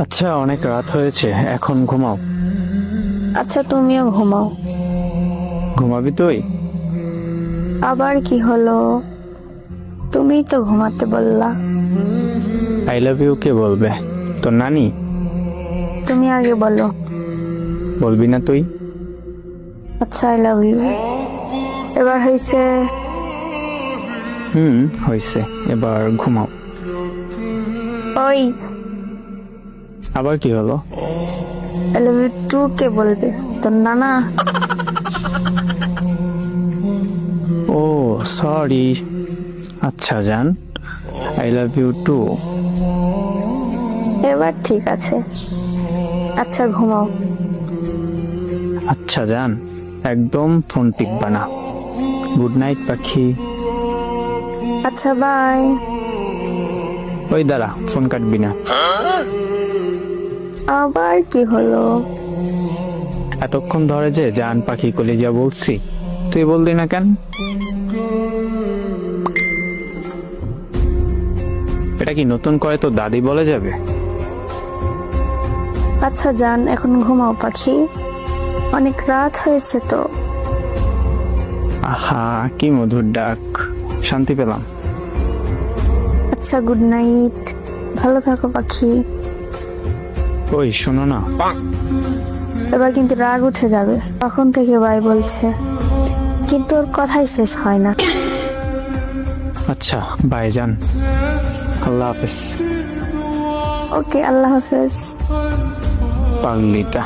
আচ্ছা, অনেক রাত হয়েছে, এখন ঘুমাও। আচ্ছা, তুমিও ঘুমাও। ঘুমাবি তুই? আবার কি হলো? তুমিই তো ঘুমাতে বললা। আই লাভ ইউ কে বলবে? তোর নানি? তুমি আগে বলো। বলবি না তুই? আচ্ছা, আই লাভ ইউ। এবার হয়েছে? হয়েছে, এবার ঘুমাও। ওই, আবার কি হলো? আই লাভ ইউ টু কে বলবে? তোর নানা? ও সরি। আচ্ছা জান, আই লাভ ইউ টু। এবার ঠিক আছে। আচ্ছা, ঘুমাও। আচ্ছা জান, একদম ফোন টিপবা না। গুড নাইট পাখি। আচ্ছা, বাই। ওই দাঁড়া, ফোন কাটবি না। আবার কি হলো? এতক্ষণ ধরে যে জান পাখি কলিজা বলছি, তুই বললি না কেন? এটা কি নতুন করে তো দাদি বলে যাবে? আচ্ছা জান, এখন ঘুমাও পাখি, অনেক রাত হয়েছে তো। আহা, কি মধুর ডাক, শান্তি পেলাম। আচ্ছা, গুড নাইট, ভালো থাকো পাখি। ওই শোনো না। এবার কিন্তু রাগ উঠে যাবে, তখন থেকে বাই বলছে, কিন্তু ওর কথাই শেষ হয় না। আচ্ছা বাই জান, আল্লাহ হাফেজ। ওকে, আল্লাহ হাফেজ। পাগলিটা।